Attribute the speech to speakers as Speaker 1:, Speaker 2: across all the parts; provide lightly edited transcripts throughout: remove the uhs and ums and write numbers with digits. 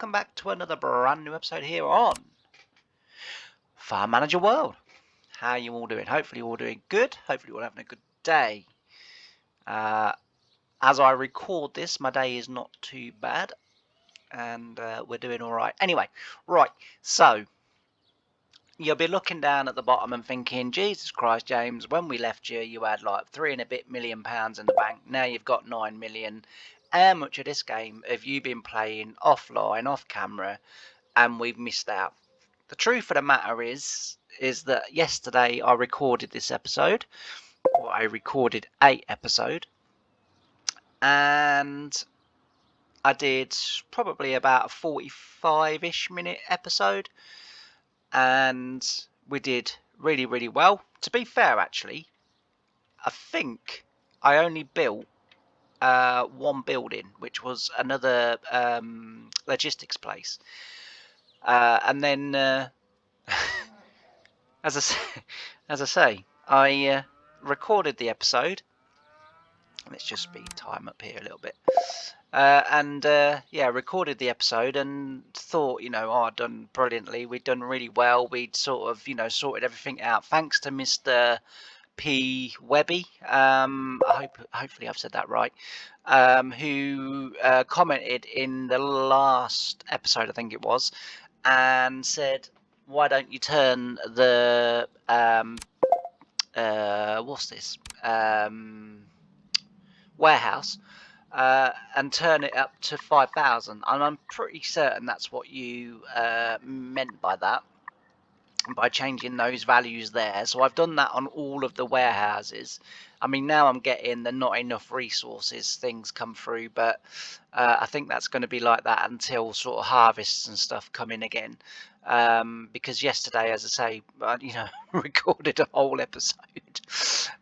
Speaker 1: welcome back to another brand new episode here on Farm Manager World. How are you all doing? Hopefully you're all doing good. Hopefully you're all having a good day. As I record this, my day is not too bad, and we're doing all right. Anyway, right, so you'll be looking down at the bottom and thinking, Jesus Christ, James, when we left you, you had like £3 and a bit million in the bank. Now you've got 9 million. How much of this game have you been playing offline, off camera, and we've missed out? The truth of the matter is that yesterday I recorded this episode, or I recorded a episode, and I did probably about a 45-ish minute episode, and we did really, really well. To be fair, actually, I think I only built one building, which was another logistics place, and then as I say, I recorded the episode. Let's just speed time up here a little bit. Recorded the episode and thought, I'd done brilliantly. We'd done really well. We'd sort of, sorted everything out. Thanks to Mr. P. Webby. Hopefully I've said that right. Who commented in the last episode, I think it was, and said, why don't you turn the what's this warehouse and turn it up to 5,000? And I'm pretty certain that's what you meant by that, by changing those values there. So I've done that on all of the warehouses. I mean, now I'm getting the not enough resources things come through, but I think that's going to be like that until sort of harvests and stuff come in again. Because yesterday, as I say, recorded a whole episode,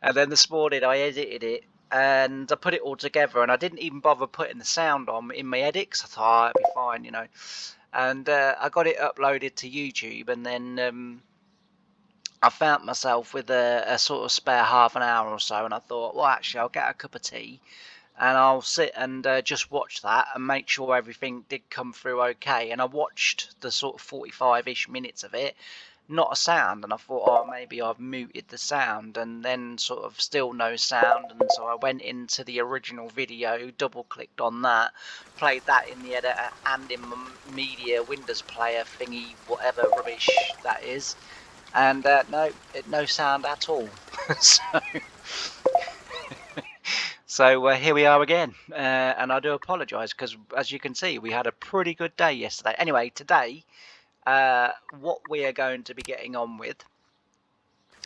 Speaker 1: and then this morning I edited it and I put it all together, and I didn't even bother putting the sound on in my edits. I thought it'd be fine, and I got it uploaded to YouTube, and then I found myself with a sort of spare half an hour or so, and I thought, well, actually, I'll get a cup of tea and I'll sit and just watch that and make sure everything did come through okay. And I watched the sort of 45-ish minutes of it, not a sound, and I thought, oh, maybe I've muted the sound, and then sort of still no sound. And so I went into the original video, double clicked on that, played that in the editor and in my media Windows player thingy, whatever rubbish that is, and no sound at all. So here we are again, and I do apologise because, as you can see, we had a pretty good day yesterday. Anyway, today, what we are going to be getting on with,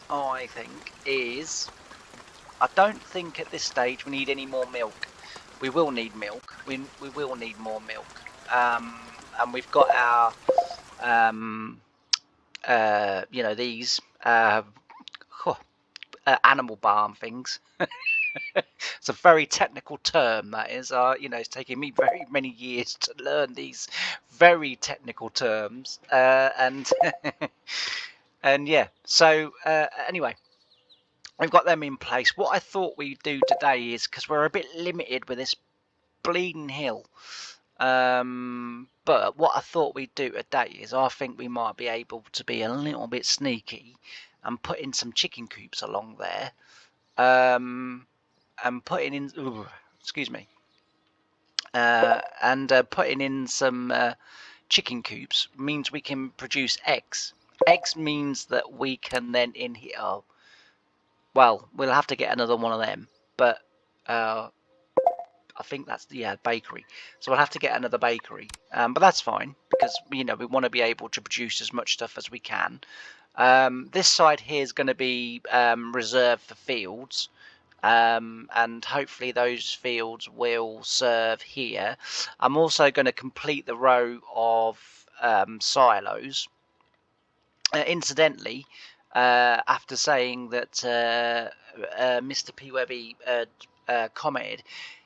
Speaker 1: I think, is, I don't think at this stage we need any more milk. We will need milk. We will need more milk. And we've got our, these animal barn things. It's a very technical term, that is. It's taken me very many years to learn these very technical terms, and and yeah. So anyway, we've got them in place. What I thought we'd do today is, because we're a bit limited with this bleeding hill, but what I thought we'd do today is, I think we might be able to be a little bit sneaky and put in some chicken coops along there. And putting in, putting in some chicken coops means we can produce eggs. Eggs means that we can then well, we'll have to get another one of them, but I think that's the bakery. So we'll have to get another bakery, but that's fine, because we want to be able to produce as much stuff as we can. This side here is going to be reserved for fields. And hopefully those fields will serve here. I'm also going to complete the row of silos. Incidentally, after saying that Mr. P. Webby commented,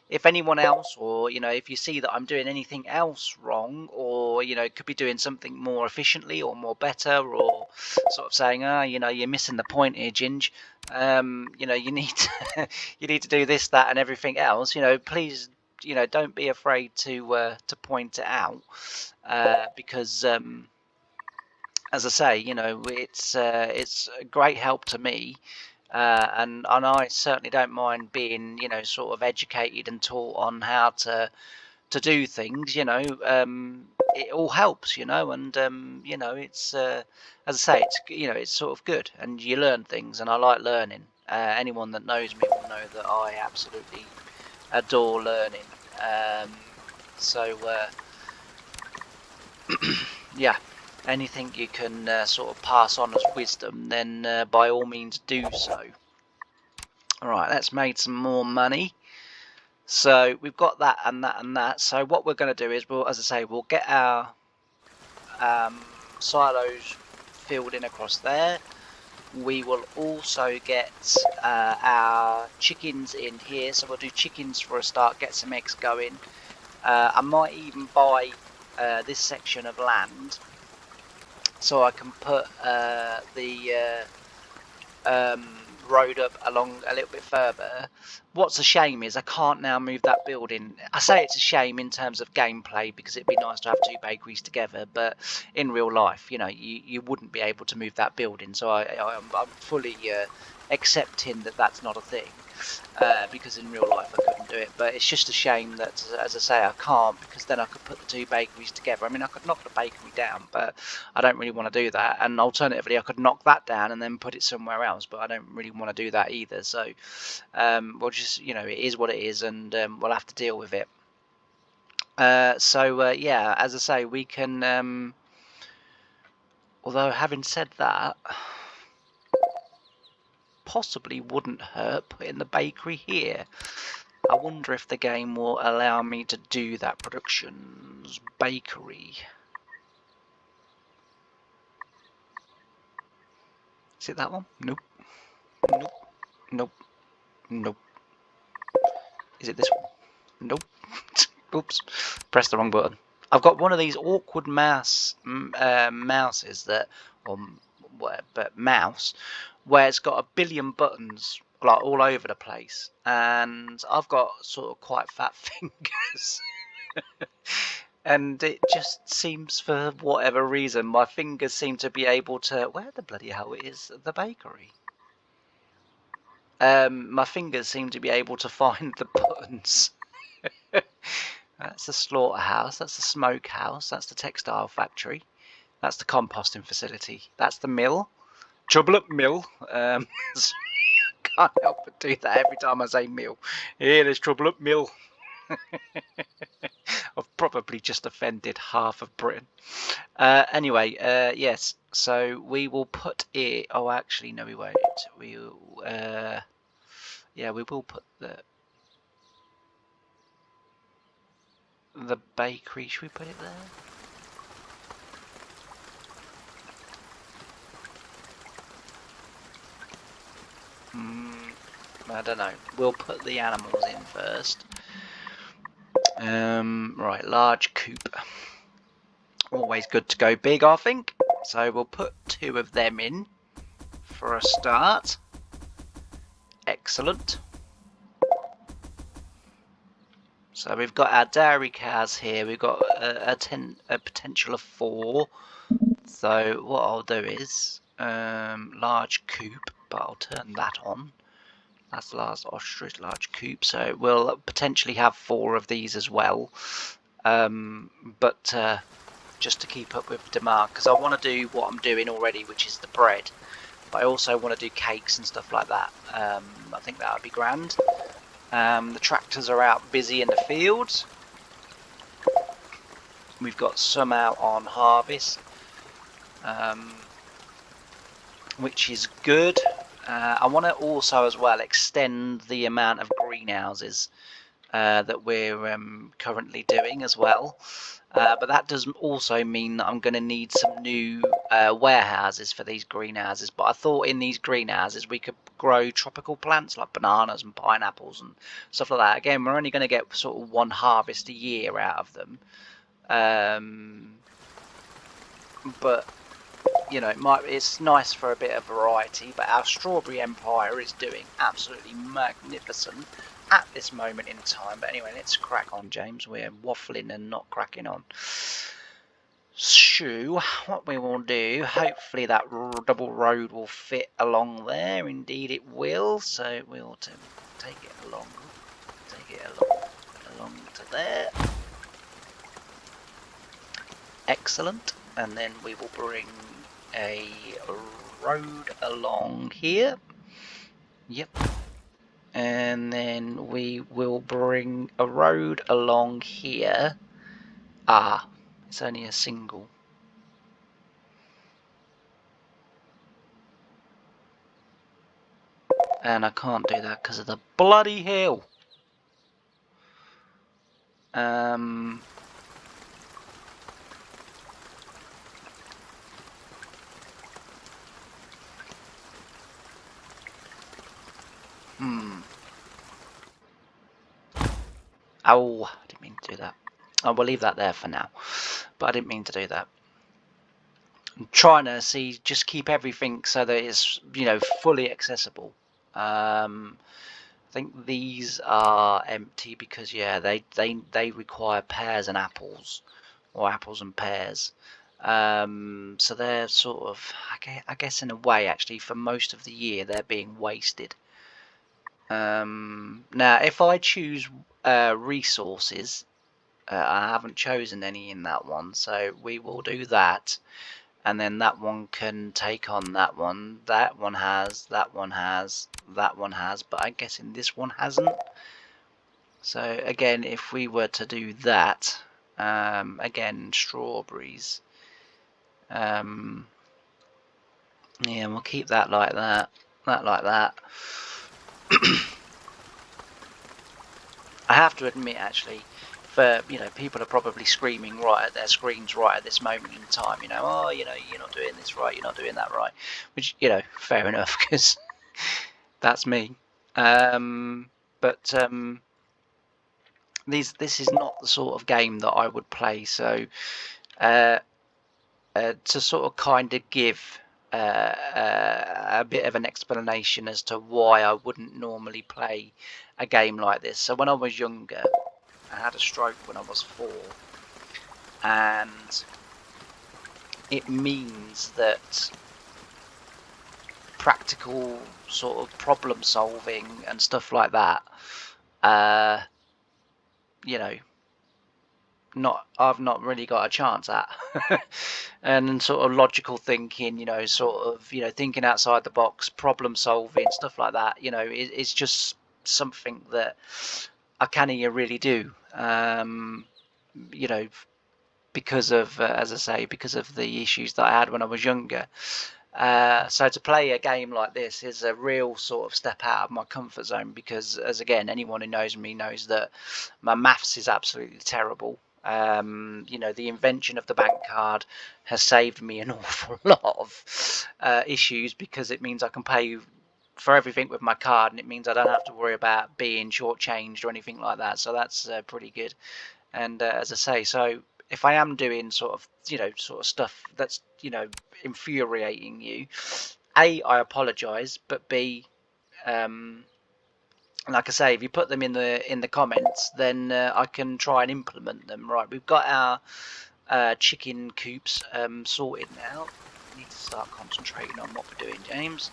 Speaker 1: if anyone else, or if you see that I'm doing anything else wrong, or could be doing something more efficiently or more better, or sort of saying, you're missing the point here, Ginge, you need to, you need to do this, that, and everything else, please you know, don't be afraid to point it out, because as I say, you know, it's a great help to me, and I certainly don't mind being, you know, sort of educated and taught on how to do things. You know, it all helps, you know, and you know, it's as I say, it's, you know, it's sort of good, and you learn things, and I like learning. Anyone that knows me will know that I absolutely adore learning. Um, so yeah, anything you can sort of pass on as wisdom, then by all means do so. All right, that's made some more money. So we've got that and that and that. So what we're going to do is, we'll, as I say, we'll get our silos filled in across there. We will also get our chickens in here. So we'll do chickens for a start, get some eggs going. I might even buy this section of land so I can put the road up along a little bit further. What's a shame is I can't now move that building. I say it's a shame in terms of gameplay, because it'd be nice to have two bakeries together, but in real life, you know, you wouldn't be able to move that building. So I'm fully accepting that that's not a thing, because in real life I couldn't do it. But it's just a shame that, as I say, I can't, because then I could put the two bakeries together. I mean, I could knock the bakery down, but I don't really want to do that. And alternatively, I could knock that down and then put it somewhere else, but I don't really want to do that either. So we'll just, you know, it is what it is, and we'll have to deal with it. So yeah, as I say, we can, although having said that, possibly wouldn't hurt putting the bakery here. I wonder if the game will allow me to do that. Productions bakery. Is it that one? Nope. Nope. Nope. Nope. Is it this one? Nope. Oops. Pressed the wrong button. I've got one of these awkward mouses that, but mouse, where it's got a billion buttons like all over the place, and I've got sort of quite fat fingers. And it just seems, for whatever reason, my fingers seem to be able to... Where the bloody hell is the bakery? My fingers seem to be able to find the buttons. That's the slaughterhouse, that's the smokehouse, that's the textile factory, that's the composting facility, that's the mill. Trouble at mill. Can't help but do that every time I say mill. Yeah, there's trouble at mill. I've probably just offended half of Britain. Anyway, yes, so we will put it... Oh, actually, no, we won't. Yeah, we will put the bakery. Should we put it there? I don't know. We'll put the animals in first. Right, large coop. Always good to go big, I think. So we'll put 2 of them in for a start. Excellent. So we've got our dairy cows here. We've got a potential of 4. So what I'll do is large coop, but I'll turn that on. That's the last ostrich, large coop. So we'll potentially have 4 of these as well. But just to keep up with demand, because I want to do what I'm doing already, which is the bread. But I also want to do cakes and stuff like that. I think that would be grand. The tractors are out busy in the fields. We've got some out on harvest, which is good. I want to also as well extend the amount of greenhouses that we're currently doing as well. But that does also mean that I'm going to need some new warehouses for these greenhouses. But I thought in these greenhouses we could grow tropical plants like bananas and pineapples and stuff like that. Again, we're only going to get sort of 1 harvest a year out of them. But you know, it's nice for a bit of variety, but our strawberry empire is doing absolutely magnificent at this moment in time. But anyway, let's crack on, James. We're waffling and not cracking on. So, what we will do, hopefully that double road will fit along there. Indeed it will. So we'll take it along to there. Excellent. And then we will bring a road along here. Yep. And then we will bring a road along here. Ah, it's only a single. And I can't do that because of the bloody hill. Oh, I didn't mean to do that. I will leave that there for now. But I didn't mean to do that. I'm trying to see, just keep everything so that it's, you know, fully accessible. I think these are empty because, yeah, they require pears and apples, or apples and pears. So they're sort of, I guess in a way, actually, for most of the year, they're being wasted. Now, if I choose resources, I haven't chosen any in that one, so we will do that. And then that one can take on that one. That one has, that one has, that one has, but I'm guessing this one hasn't. So again, if we were to do that, again, strawberries. Yeah, we'll keep that like that, that like that. I have to admit, actually, for, you know, people are probably screaming right at their screens right at this moment in time, you know, oh, you know, you're not doing this right, you're not doing that right, which, you know, fair enough, because that's me. But this is not the sort of game that I would play, so to sort of kind of give a bit of an explanation as to why I wouldn't normally play a game like this. So when I was younger, I had a stroke when I was 4, and it means that practical sort of problem solving and stuff like that, you know, I've not really got a chance at. And sort of logical thinking, you know, sort of, you know, thinking outside the box, problem solving, stuff like that, you know, it's just something that I can't really do, you know, because of, as I say, because of the issues that I had when I was younger. So to play a game like this is a real sort of step out of my comfort zone, because, as again, anyone who knows me knows that my maths is absolutely terrible. You know, the invention of the bank card has saved me an awful lot of issues, because it means I can pay for everything with my card, and it means I don't have to worry about being shortchanged or anything like that. So that's pretty good. And as I say, so if I am doing sort of, you know, sort of stuff that's, you know, infuriating you, A, I apologise, but B, like I say, if you put them in the comments, then I can try and implement them. Right, we've got our chicken coops sorted now. We need to start concentrating on what we're doing, James.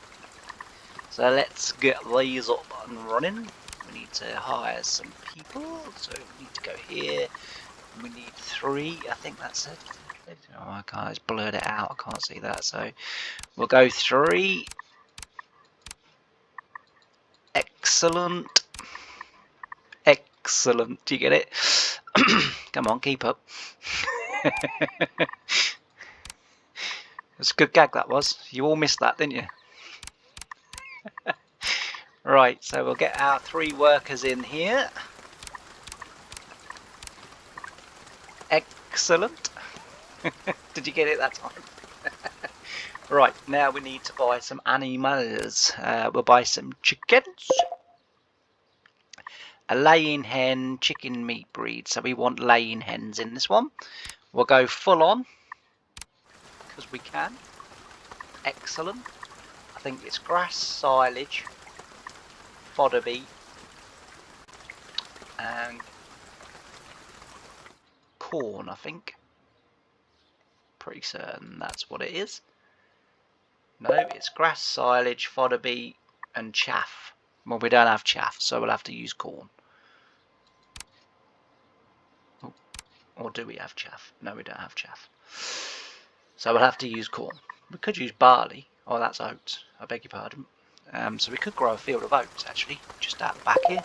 Speaker 1: So let's get these up and running. We need to hire some people, so we need to go here. We need 3, I think that's it. Oh, I can't, it's blurred it out, I can't see that, so we'll go 3. Excellent. Excellent, do you get it? Come on, keep up. It's a good gag, that was. You all missed that, didn't you? Right, so we'll get our 3 workers in here. Excellent. Did you get it that time? Right, now we need to buy some animals. We'll buy some chickens. A laying hen, chicken meat breed. So we want laying hens in this one. We'll go full on, because we can. excellent. I think it's grass, silage, fodder beet, and corn, I think. Pretty certain that's what it is. No, it's grass, silage, fodder beet, and chaff. Well, we don't have chaff, so we'll have to use corn. Oh, or do we have chaff? No, we don't have chaff. So we'll have to use corn. We could use barley. Oh, that's oats. I beg your pardon. So we could grow a field of oats, actually, just out the back here.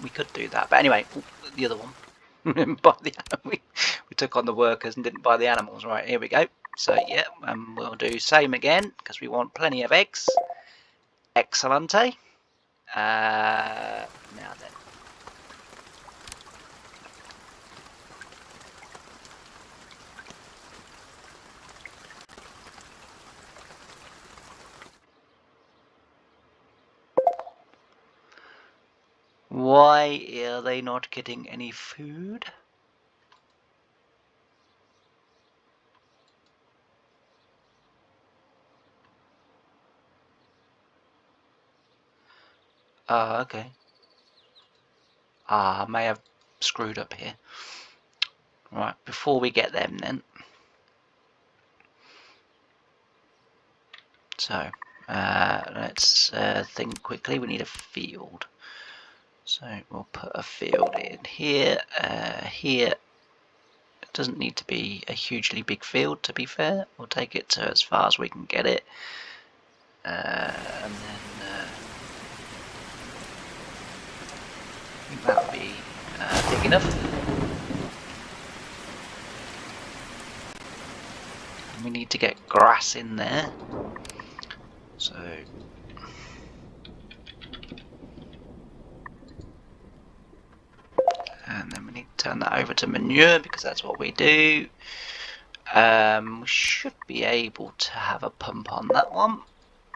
Speaker 1: We could do that. But anyway, the other one. we took on the workers and didn't buy the animals. Right, here we go. So, yeah, we'll do same again, because we want plenty of eggs. Excellente. Now then. Why are they not getting any food? Okay. I may have screwed up here. Right, before we get them then. So, let's think quickly. We need a field. So we'll put a field in here, here. It doesn't need to be a hugely big field, to be fair. We'll take it to as far as we can get it. And then I think that'll be big enough. And we need to get grass in there. So and then we need to turn that over to manure, because that's what we do. We should be able to have a pump on that one.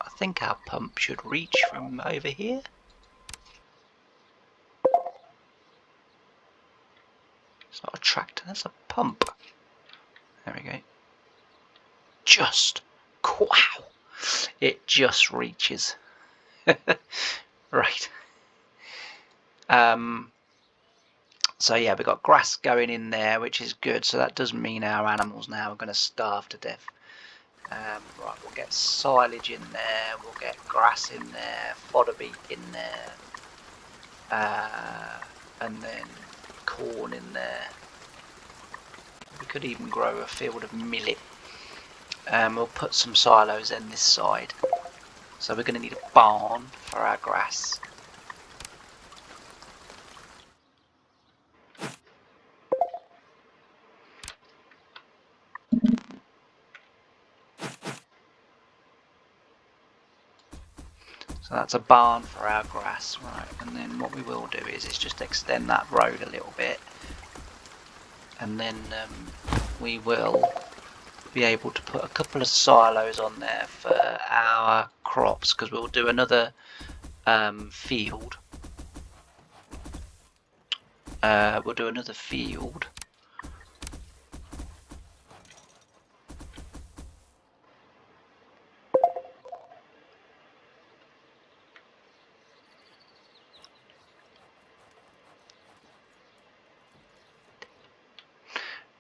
Speaker 1: I think our pump should reach from over here. It's not a tractor, that's a pump. There we go. Just, wow, it just reaches. Right. So yeah, we've got grass going in there, which is good. So that does mean our animals now are going to starve to death. Right, we'll get silage in there, we'll get grass in there, fodder beet in there, and then corn in there. We could even grow a field of millet. We'll put some silos in this side. So we're going to need a barn for our grass. So that's a barn for our grass, right? And then what we will do is just extend that road a little bit, and then we will be able to put a couple of silos on there for our crops, because we'll do another field. We'll do another field.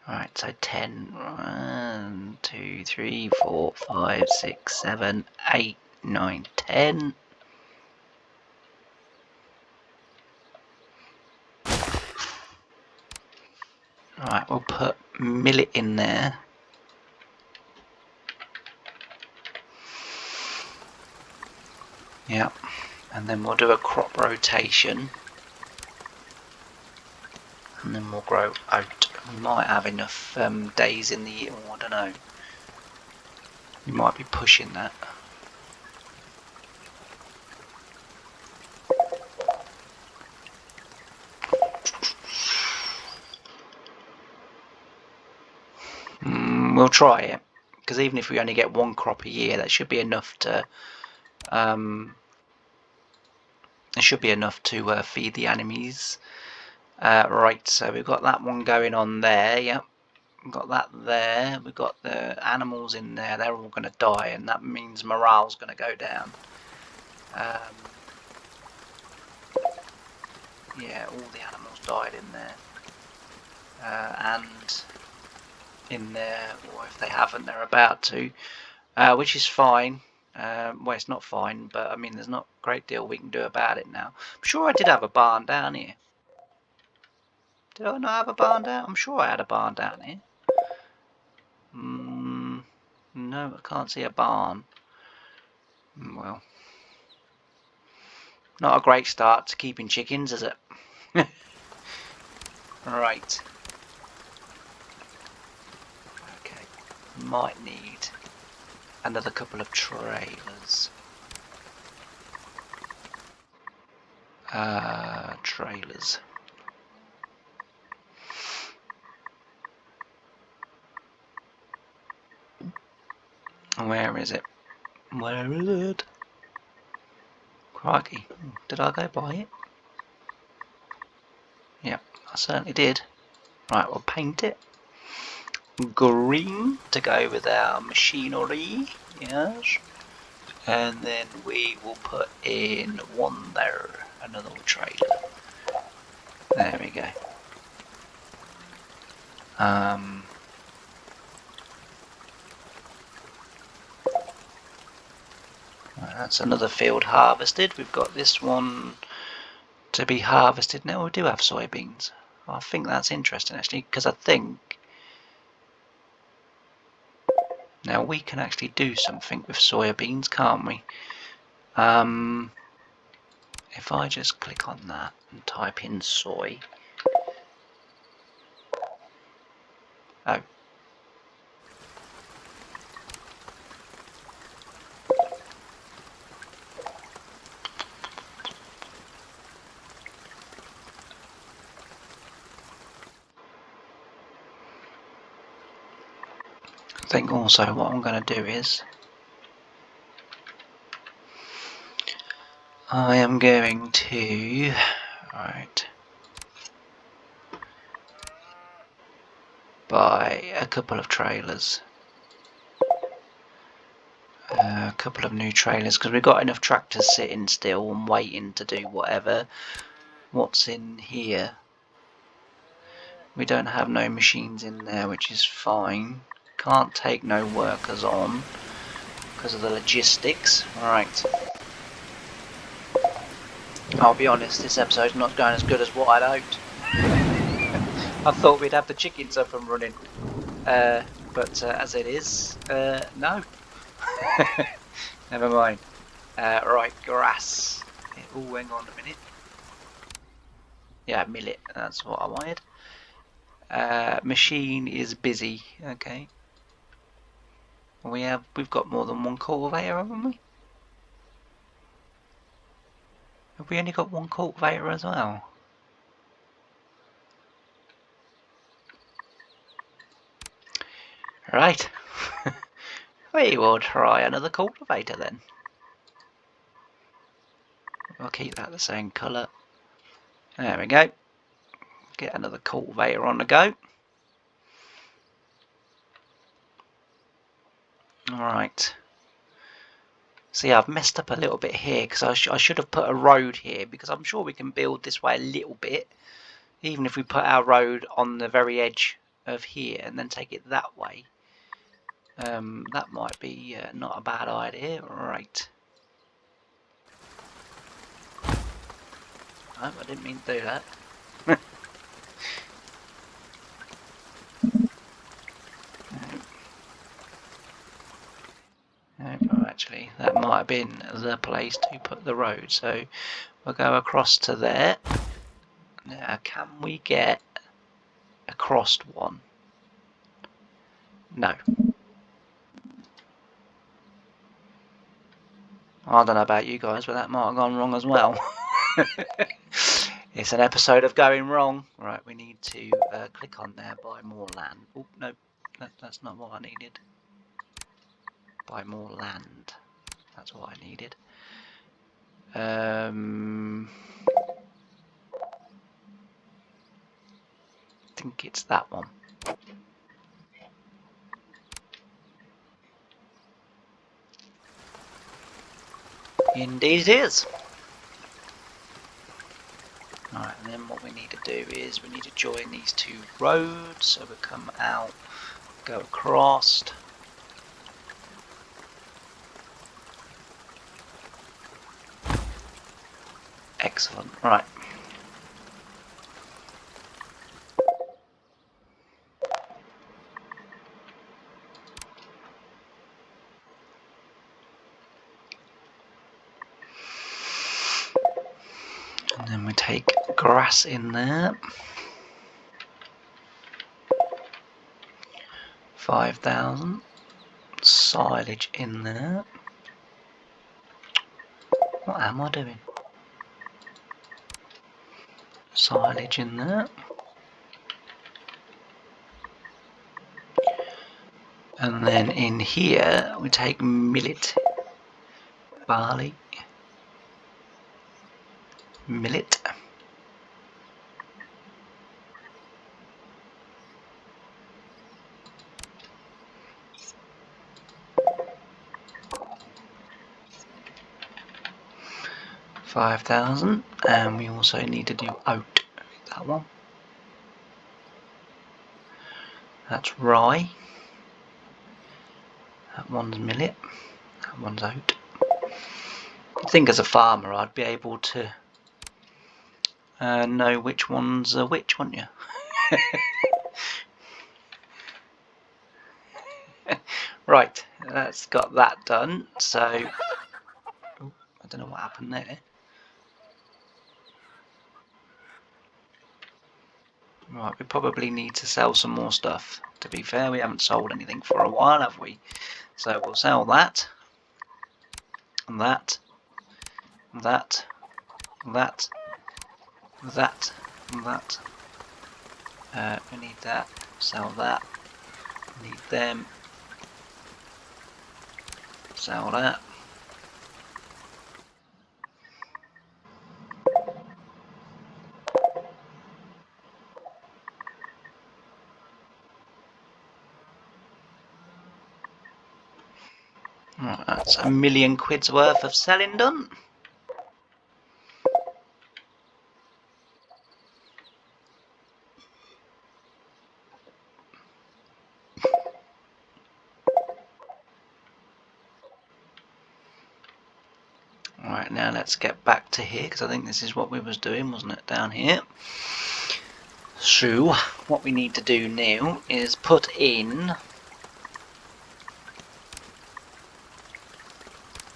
Speaker 1: Right, so 10, 1, 2, 3, 4, 5, 6, 7, 8, 9, 10. Right, we'll put millet in there. Yep, and then we'll do a crop rotation. And then we'll grow oat. We might have enough days in the year, or I don't know. We might be pushing that. We'll try it, because even if we only get one crop a year, that should be enough to feed the enemies. Right, so we've got that one going on there. Yep, we've got that there. We've got the animals in there. They're all going to die, and that means morale's going to go down. Yeah, all the animals died in there. And in there, or if they haven't, they're about to, which is fine. Well, it's not fine, but I mean, there's not a great deal we can do about it now. I'm sure I did have a barn down here. Did I not have a barn down? I'm sure I had a barn down here. No, I can't see a barn. Well, not a great start to keeping chickens, is it? Right. Okay. Might need another couple of trailers. Trailers. Where is it? Where is it? Crikey. Did I go by it? Yep, I certainly did. Right, we'll paint it green to go with our machinery. Yes. And then we will put in one there, another trailer. There we go. That's another field harvested. We've got this one to be harvested now. We do have soybeans. I think that's interesting actually, because I think now we can actually do something with soybeans, can't we? If I just click on that and type in soy. Oh. I think also what I'm going to do is I am going to buy a couple of trailers, a couple of new trailers, because we've got enough tractors sitting still and waiting to do whatever. What's in here? We don't have no machines in there, which is fine. Can't take no workers on because of the logistics. Right. I'll be honest, this episode's not going as good as what I'd hoped. I thought we'd have the chickens up and running, but as it is, no. Never mind. Right, grass. Oh, hang on a minute. Yeah, millet. That's what I wanted. Machine is busy. Okay. We've got more than one cultivator, haven't we? Have we only got one cultivator as well? Right. We will try another cultivator then. We'll keep that the same colour. There we go. Get another cultivator on the go. Alright. See, I've messed up a little bit here because I should have put a road here, because I'm sure we can build this way a little bit, even if we put our road on the very edge of here and then take it that way. That might be not a bad idea. Right. Oh, I didn't mean to do that. Oh, actually, that might have been the place to put the road. So we'll go across to there. Now, can we get a crossed one? No. I don't know about you guys, but that might have gone wrong as well. It's an episode of going wrong. Right, we need to click on there, buy more land. Oh, no, that's not what I needed. Buy more land. That's what I needed. think it's that one. Indeed it is. Alright, and then what we need to do is we need to join these two roads. So we come out, go across. Excellent. Right. And then we take grass in there. 5,000. Silage in there. What am I doing? Silage in there. And then in here we take millet, barley, millet. $5,000, and we also need to do oat. That one. That's rye. That one's millet. That one's oat. I think as a farmer I'd be able to know which one's which, wouldn't you? Right, that's got that done. So, oh, I don't know what happened there. Right, we probably need to sell some more stuff. To be fair, we haven't sold anything for a while, have we? So we'll sell that, and that, and that, and that, and that, and that. We need that, sell that, we need them, sell that. Right, that's £1 million worth of selling done. Right, now let's get back to here, because I think this is what we was doing, wasn't it, down here? So, what we need to do now is put in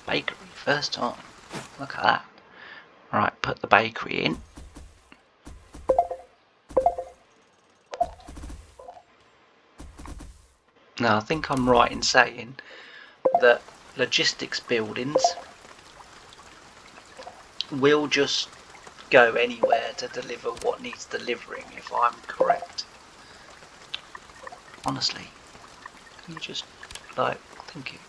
Speaker 1: bakery first time. Look at that. Right, put the bakery in. Now, I think I'm right in saying that logistics buildings will just go anywhere to deliver what needs delivering, if I'm correct. Honestly, can you just, like, thank you.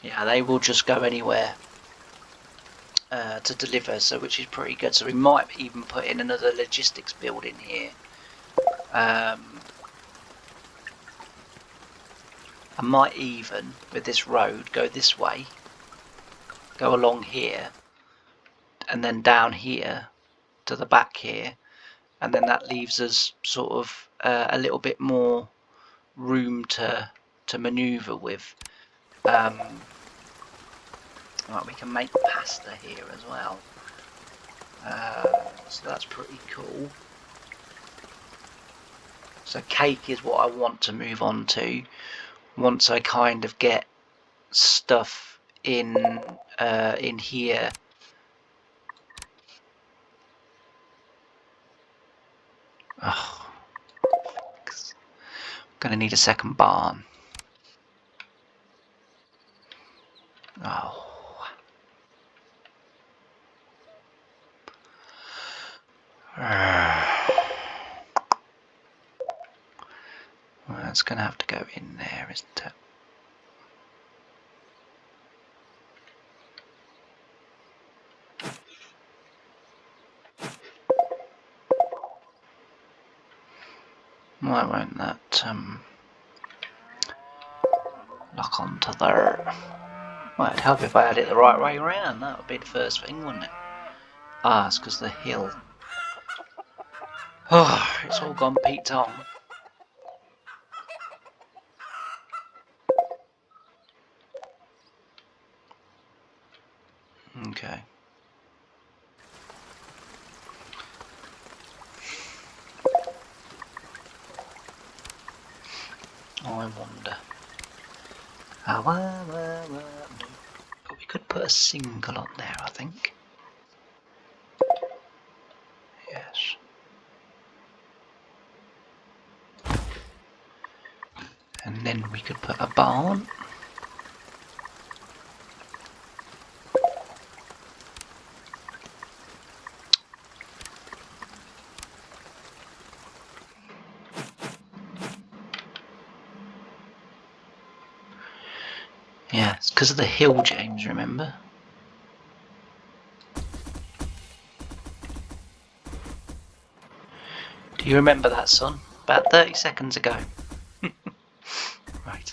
Speaker 1: Yeah, they will just go anywhere to deliver, so which is pretty good. So we might even put in another logistics building here. I might even, with this road, go this way, go along here, and then down here to the back here, and then that leaves us sort of a little bit more room to maneuver with. Right, we can make pasta here as well, so that's pretty cool. So cake is what I want to move on to once I kind of get stuff in here. Oh, gonna need a second barn. Oh. Well, it's gonna have to go in there, isn't it? Why won't that lock onto there? Well, it'd help if I had it the right way around. That would be the first thing, wouldn't it? Ah, it's because the hill. Oh, it's all gone Pete Tong. Okay. I wonder. But we could put a single on there, I think. Yes. And then we could put a barn. Yeah, it's because of the hill, James, remember? Do you remember that, son? About 30 seconds ago. Right.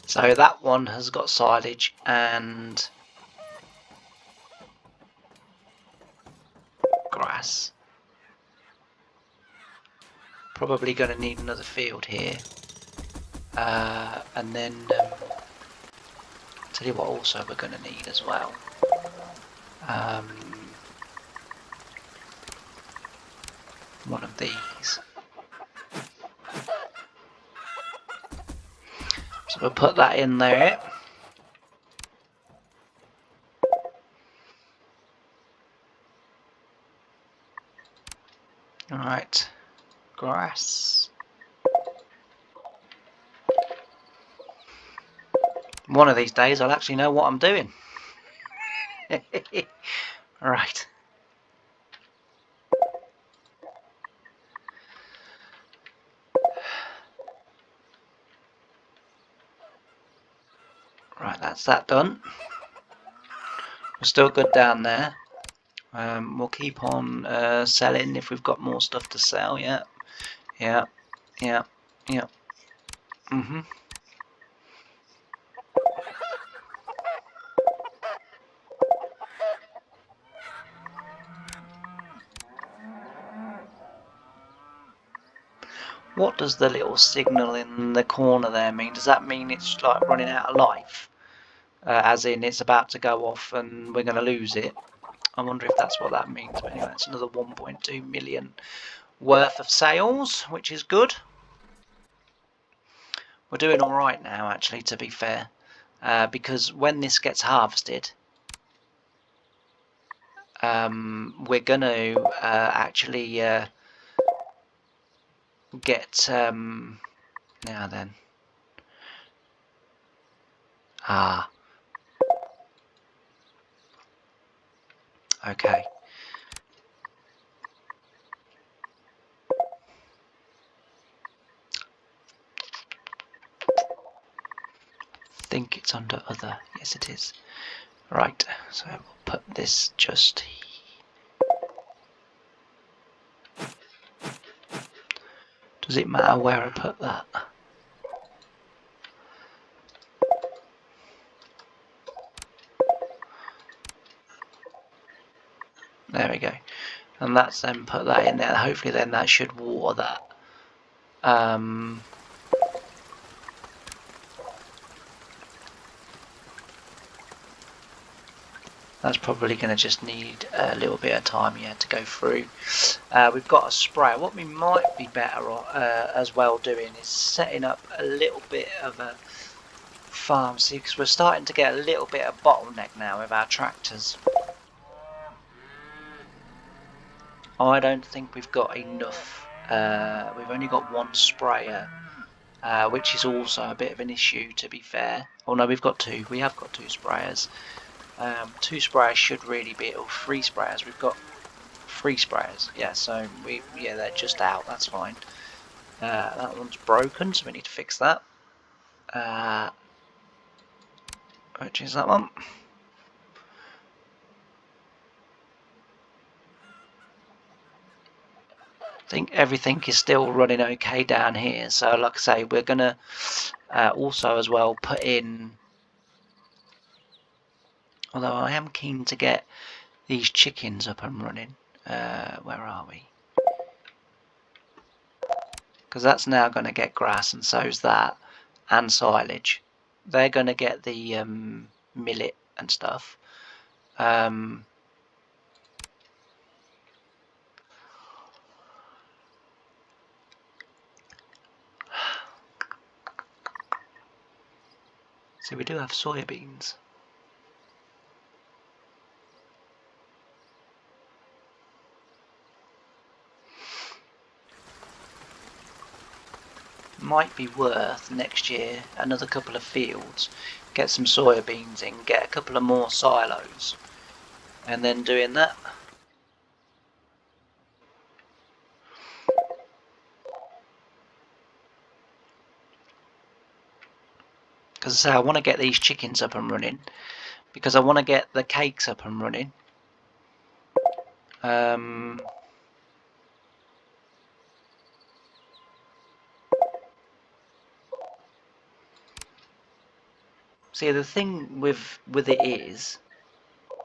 Speaker 1: So that one has got silage and grass. Probably going to need another field here. And then, I'll tell you what also we're going to need as well. One of these. So we'll put that in there. Alright, grass. One of these days I'll actually know what I'm doing. Right. Right, that's that done. We're still good down there. We'll keep on selling if we've got more stuff to sell. Yeah, yeah, yeah, yeah. What does the little signal in the corner there mean? Does that mean it's like running out of life? As in it's about to go off and we're going to lose it? I wonder if that's what that means. But anyway, it's another 1.2 million worth of sales, which is good. We're doing all right now, actually, to be fair, because when this gets harvested, we're going to actually get now then. Okay. I think it's under other. Yes, it is. Right, so we'll put this just here. Does it matter where I put that? There we go. And that's then put that in there. Hopefully then that should water that. That's probably going to just need a little bit of time here to go through. We've got a sprayer. What we might be better as well doing is setting up a little bit of a farm. See, because we're starting to get a little bit of bottleneck now with our tractors. I don't think we've got enough. We've only got one sprayer, which is also a bit of an issue, to be fair. Oh no, we've got two. We have got two sprayers. Two sprayers should really be, or three sprayers. We've got three sprayers. Yeah, so they're just out. That's fine. That one's broken, so we need to fix that. Which is that one. I think everything is still running okay down here. So like I say, we're going to also as well put in, although I am keen to get these chickens up and running. Where are we? Because that's now going to get grass, and so's that, and silage. They're going to get the millet and stuff. So we do have soybeans. Might be worth next year another couple of fields, get some soybeans in, get a couple of more silos, and then doing that. Because I say I want to get these chickens up and running, because I want to get the cakes up and running. See, the thing with it is,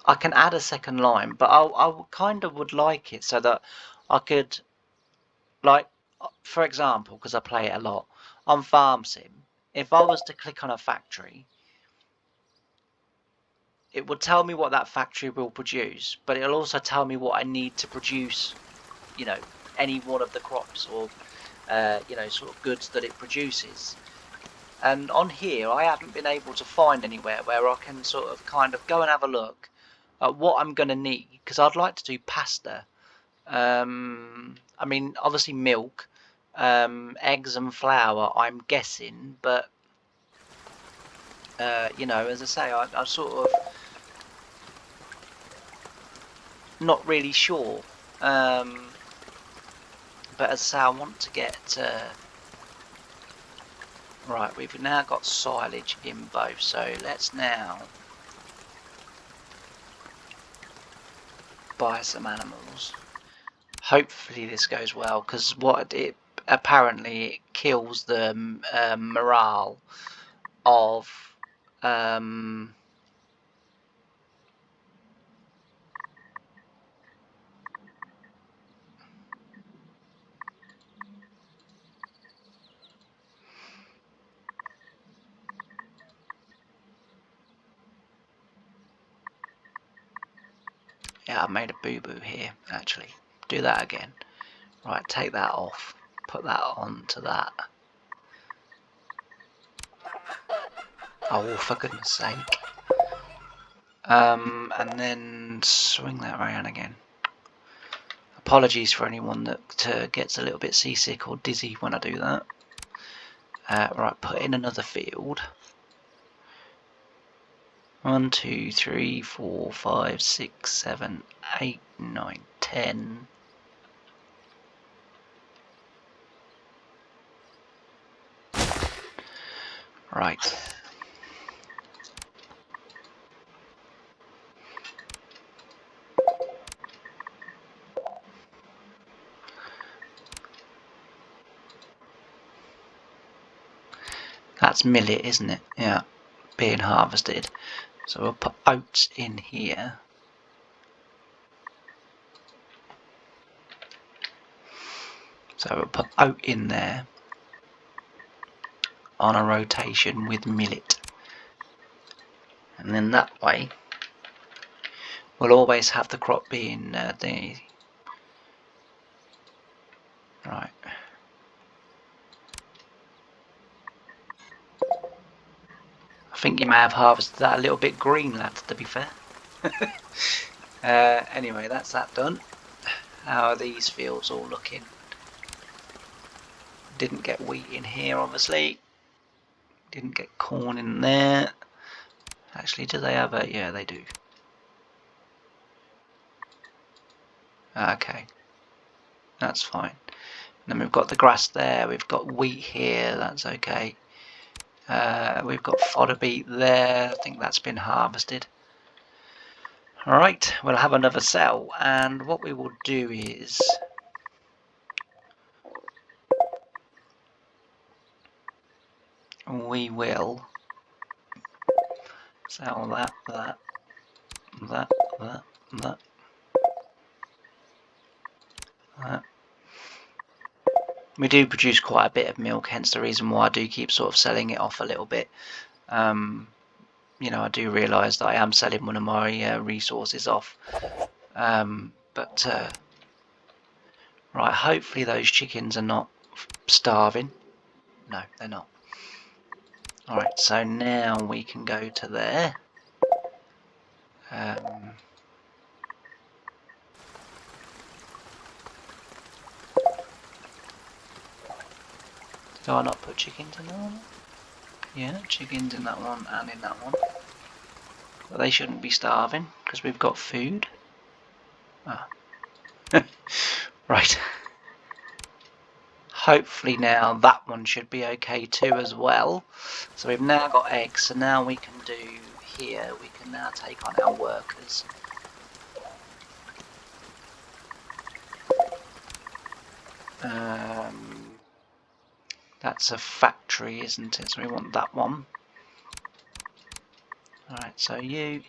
Speaker 1: I can add a second line, but I kind of would like it so that I could, like, for example, because I play it a lot on Farm Sim, if I was to click on a factory, it would tell me what that factory will produce, but it'll also tell me what I need to produce, you know, any one of the crops or, you know, sort of goods that it produces. And on here, I haven't been able to find anywhere where I can sort of kind of go and have a look at what I'm going to need, because I'd like to do pasta. I mean, obviously milk, eggs and flour, I'm guessing, but, you know, as I say, I sort of not really sure. But as I say, I want to get... right, we've now got silage in both, so let's now buy some animals. Hopefully this goes well, because what it apparently it kills the morale of yeah, I made a boo-boo here, actually. Do that again. Right, take that off. Put that onto that. Oh, for goodness sake. And then swing that around again. Apologies for anyone that gets a little bit seasick or dizzy when I do that. Right, put in another field. 1, 2, 3, 4, 5, 6, 7, 8, 9, 10. Right. That's millet, isn't it? Yeah, being harvested. So we'll put oats in here. So we'll put oat in there on a rotation with millet. And then that way, we'll always have the crop being the... Right. I think you may have harvested that a little bit green, lads, to be fair. Anyway, that's that done. How are these fields all looking? Didn't get wheat in here, obviously. Didn't get corn in there. Actually, do they have a... Yeah, they do. Okay. That's fine. And then we've got the grass there. We've got wheat here. That's okay. We've got fodder beet there. I think that's been harvested. Alright, we'll have another cell. And what we will do is... we will sell that. We do produce quite a bit of milk, hence the reason why I do keep sort of selling it off a little bit. You know, I do realise that I am selling one of my resources off. But right, hopefully those chickens are not starving. No, they're not. Alright, so now we can go to there. Did I not put chickens in that one? Yeah, chickens in that one and in that one. But they shouldn't be starving because we've got food. Ah. Right. Hopefully now that one should be okay too as well. So we've now got eggs, so now we can do here, we can now take on our workers. That's a factory, isn't it? So we want that one. Alright, so you.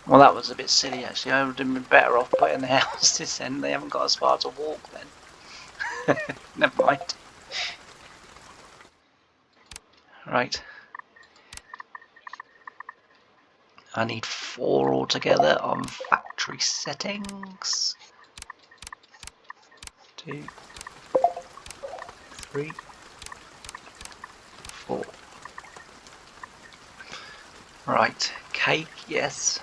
Speaker 1: Well, that was a bit silly actually. I would have been better off putting the house this end. They haven't got as far to walk then. Never mind. Right. I need 4 altogether on factory settings. 2, 3, 4. Right, cake, yes.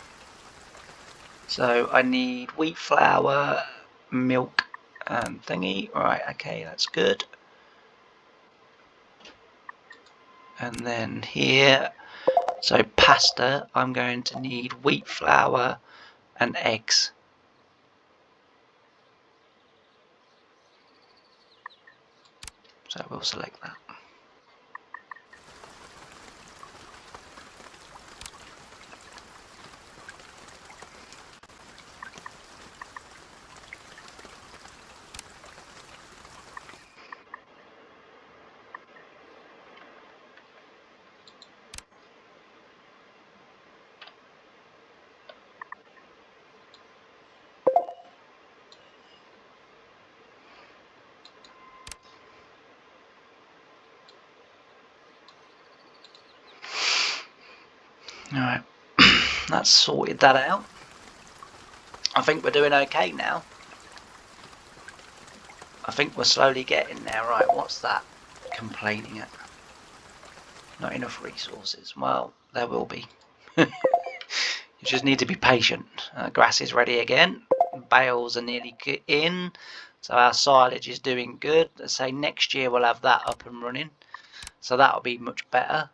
Speaker 1: So I need wheat flour, milk, and thingy. Right, okay, that's good. And then here, so pasta, I'm going to need wheat flour and eggs. So we'll select that. Alright, that's sorted that out. I think we're doing okay now. I think we're slowly getting there. Right, what's that? Complaining at? Not enough resources. Well, there will be. You just need to be patient. Grass is ready again. Bales are nearly in. So our silage is doing good. Let's say next year we'll have that up and running. So that'll be much better.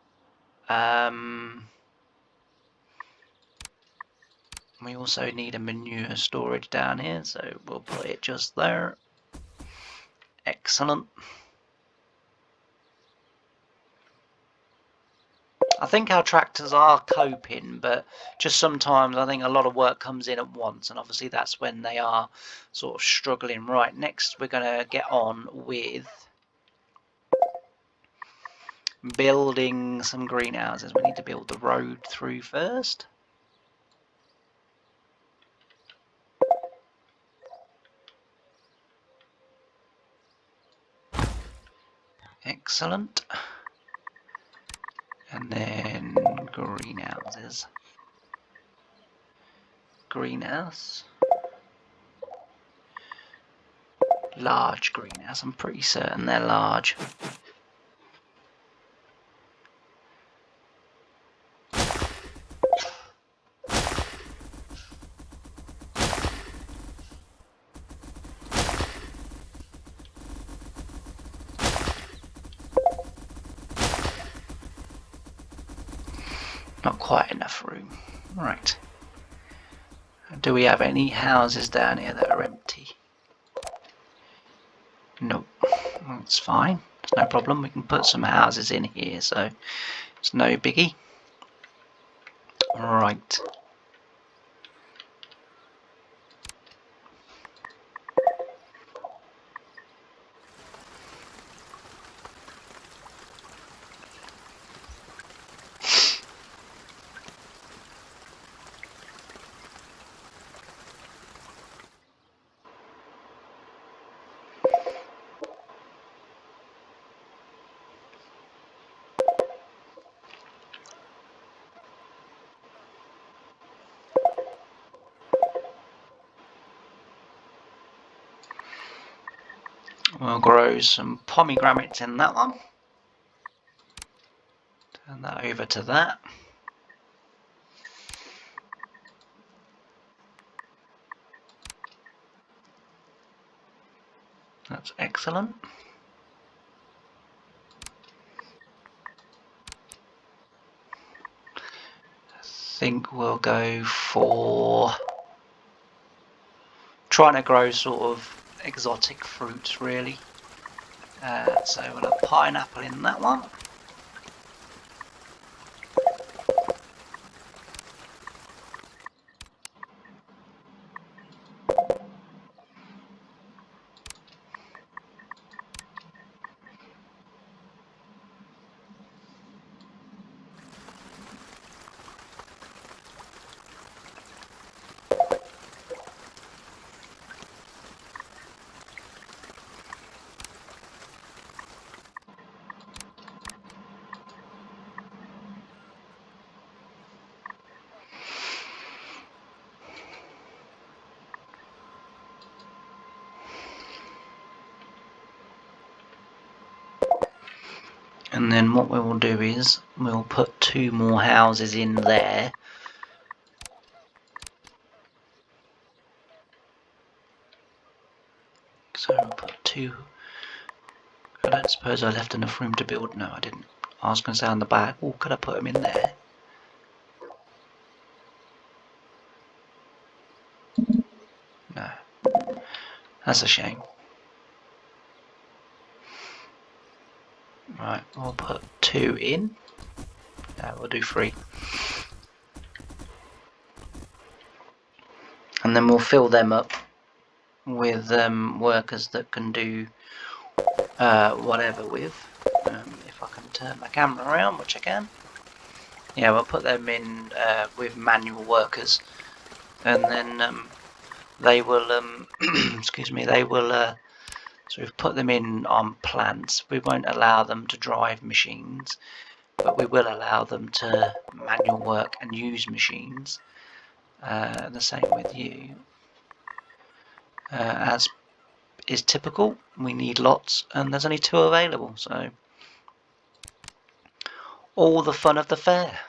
Speaker 1: We also need a manure storage down here, so we'll put it just there. Excellent. I think our tractors are coping, but just sometimes I think a lot of work comes in at once, and obviously that's when they are sort of struggling. Right, next we're going to get on with building some greenhouses. We need to build the road through first. Excellent. And then greenhouses. Greenhouse. Large greenhouse. I'm pretty certain they're large. Not quite enough room. Right. Do we have any houses down here that are empty? Nope. That's fine. There's no problem. We can put some houses in here, so it's no biggie. Right. We'll grow some pomegranates in that one. Turn that over to that. That's excellent. I think we'll go for trying to grow sort of exotic fruits, really. So we'll have pineapple in that one. And then what we will do is we'll put 2 more houses in there. So we'll put 2. I don't suppose I left enough room to build. No, I didn't. I was going to say on the back. Oh, could I put them in there? No. That's a shame. Right, we'll put 2 in. We'll do 3. And then we'll fill them up with workers that can do whatever with. If I can turn my camera around, which I can. Yeah, we'll put them in with manual workers, and then they will, excuse me, they will, so we've put them in on plants. We won't allow them to drive machines, but we will allow them to manual work and use machines. The same with you. As is typical, we need lots, and there's only 2 available, so all the fun of the fair.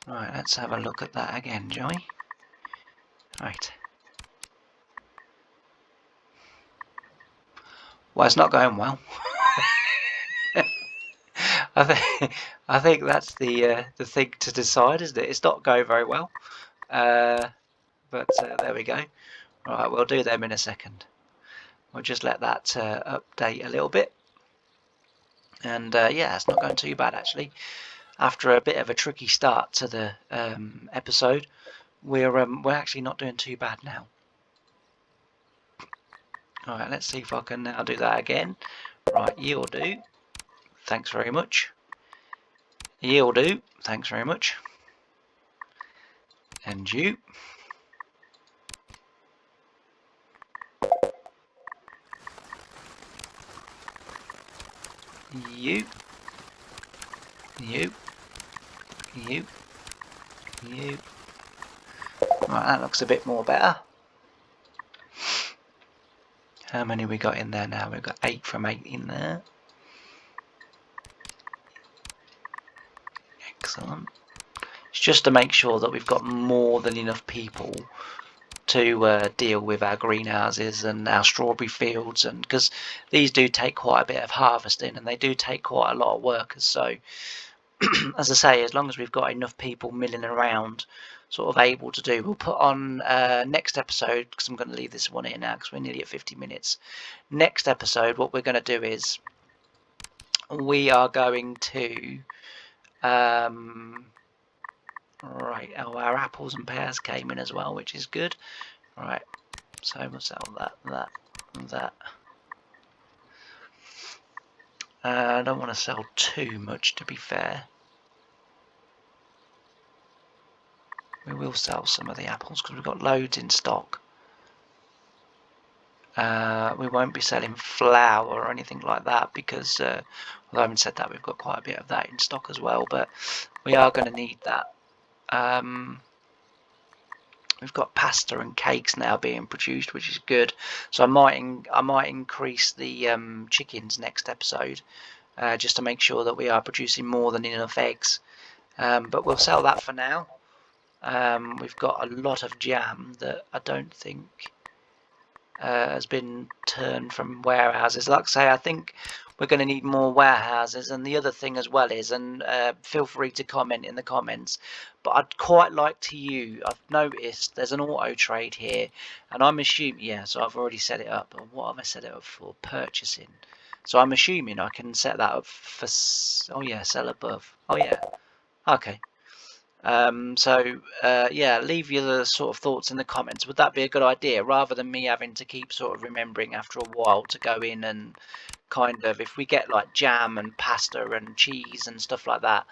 Speaker 1: Right, let's have a look at that again, Joey. Right. Well, it's not going well. I think that's the thing to decide, isn't it? It's not going very well. But there we go. Right, we'll do them in a second. We'll just let that update a little bit. And yeah, it's not going too bad actually. After a bit of a tricky start to the episode, we're actually not doing too bad now. All right, let's see if I can now do that again. Right, you'll do. Thanks very much. You'll do. Thanks very much. And you. You. You. You. You. Right, that looks a bit more better. How many we got in there now? We've got 8 from 8 in there. Excellent. It's just to make sure that we've got more than enough people to deal with our greenhouses and our strawberry fields, and because these do take quite a bit of harvesting and they do take quite a lot of workers. So as I say, as long as we've got enough people milling around sort of able to do, we'll put on next episode, because I'm going to leave this one here now because we're nearly at 50 minutes. Next episode, what we're going to do is we are going to right, oh, our apples and pears came in as well, which is good. Right, so we'll sell that. I don't want to sell too much, to be fair. We will sell some of the apples because we've got loads in stock. We won't be selling flour or anything like that because, although I haven't said that, we've got quite a bit of that in stock as well, but we are going to need that. We've got pasta and cakes now being produced, which is good. So I might increase the chickens next episode, just to make sure that we are producing more than enough eggs. But we'll sell that for now. We've got a lot of jam that I don't think has been turned from warehouses. Like I say, I think we're going to need more warehouses. And the other thing as well is, and feel free to comment in the comments, but I'd quite like I've noticed there's an auto trade here, and I'm assuming, yeah, so I've already set it up. What have I set it up for? Purchasing. So I'm assuming I can set that up for, oh yeah, sell above. Oh yeah, okay. Yeah, leave your sort of thoughts in the comments. Would that be a good idea, rather than me having to keep sort of remembering after a while to go in and kind of, if we get like jam and pasta and cheese and stuff like that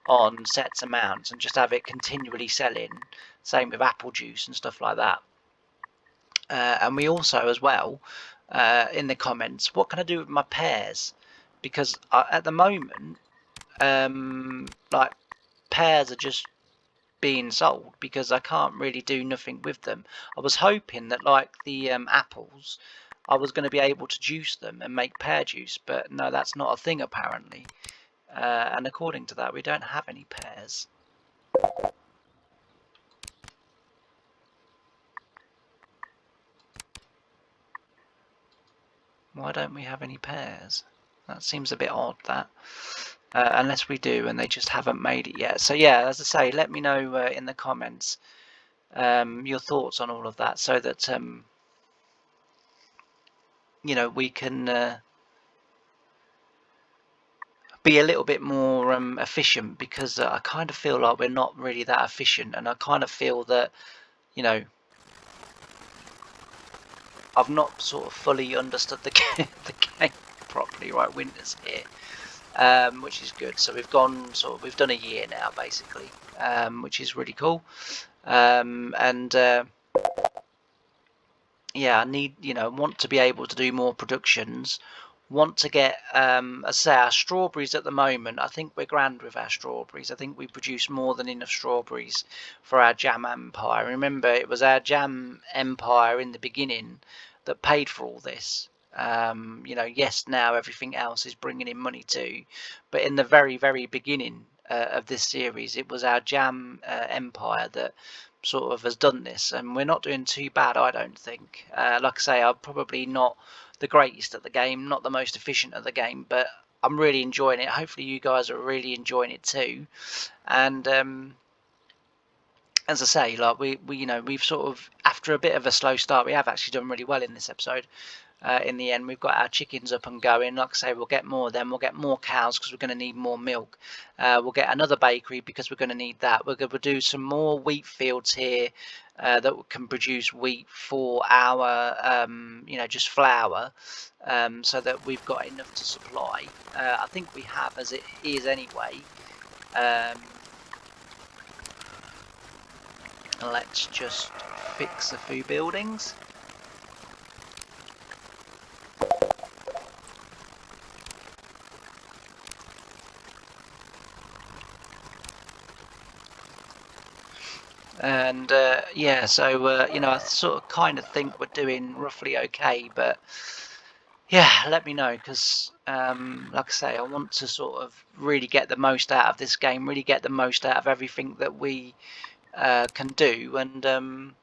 Speaker 1: on set amounts and just have it continually selling, same with apple juice and stuff like that. And we also as well, in the comments, what can I do with my pears? Because at the moment, like, pears are just being sold because I can't really do nothing with them. I was hoping that, like the apples, I was going to be able to juice them and make pear juice, but no, that's not a thing apparently. And according to that, we don't have any pears. Why don't we have any pears? That seems a bit odd, that. Unless we do and they just haven't made it yet. So yeah, as I say, let me know in the comments your thoughts on all of that, so that you know, we can be a little bit more efficient, because I kind of feel like we're not really that efficient, and I kind of feel that, you know, I've not sort of fully understood the game properly. Right, winter's here, which is good. So we've done a year now basically, which is really cool. Yeah, I need, want to be able to do more productions. Want to get, as I say, our strawberries at the moment, I think we're grand with our strawberries. I think we produce more than enough strawberries for our jam empire. Remember, it was our jam empire in the beginning that paid for all this. Yes, now everything else is bringing in money too, but in the very, very beginning of this series, it was our jam empire that sort of has done this, and we're not doing too bad, I don't think. Like I say, I'm probably not the greatest at the game, not the most efficient at the game, but I'm really enjoying it. Hopefully you guys are really enjoying it too. And as I say, like we've sort of, after a bit of a slow start, we have actually done really well in this episode. In the end, we've got our chickens up and going. Like I say, we'll get more of them. We'll get more cows because we're going to need more milk. We'll get another bakery because we're going to need that. We'll do some more wheat fields here that can produce wheat for our, just flour, so that we've got enough to supply. I think we have, as it is anyway. Let's just fix a few buildings. And yeah, so I sort of kind of think we're doing roughly okay, but yeah, let me know, because like I say, I want to sort of really get the most out of this game, really get the most out of everything that we can do, and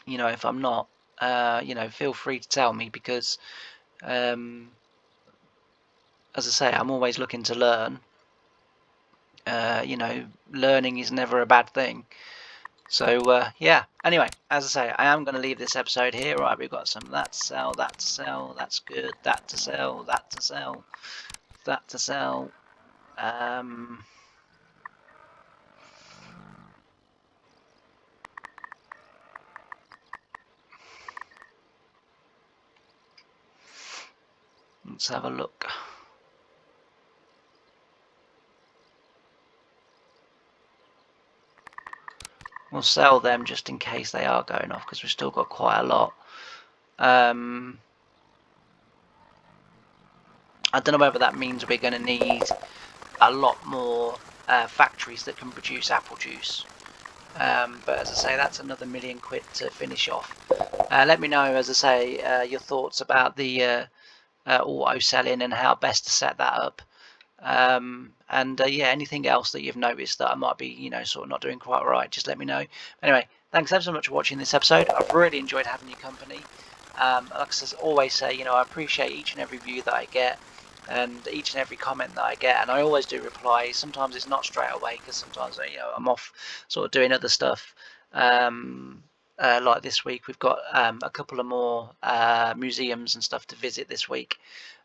Speaker 1: if I'm not, feel free to tell me, because as I say, I'm always looking to learn. Learning is never a bad thing. So yeah. Anyway, as I say, I am going to leave this episode here. Right, we've got some that to sell, that to sell, that's good, that to sell, that to sell, that to sell. Let's have a look. We'll sell them just in case they are going off, because we've still got quite a lot. I don't know whether that means we're going to need a lot more factories that can produce apple juice. But as I say, that's another £1,000,000 to finish off. Let me know, as I say, your thoughts about the auto selling and how best to set that up. And yeah, anything else that you've noticed that I might be, sort of not doing quite right, just let me know. Anyway, thanks ever so much for watching this episode. I've really enjoyed having your company. Like I always say, I appreciate each and every view that I get, and each and every comment that I get, and I always do reply. Sometimes it's not straight away, because sometimes I'm off sort of doing other stuff. Like this week, we've got a couple of more museums and stuff to visit this week.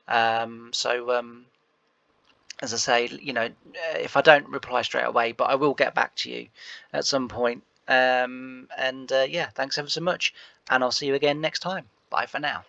Speaker 1: So as I say, if I don't reply straight away, but I will get back to you at some point. And yeah, thanks ever so much, and I'll see you again next time. Bye for now.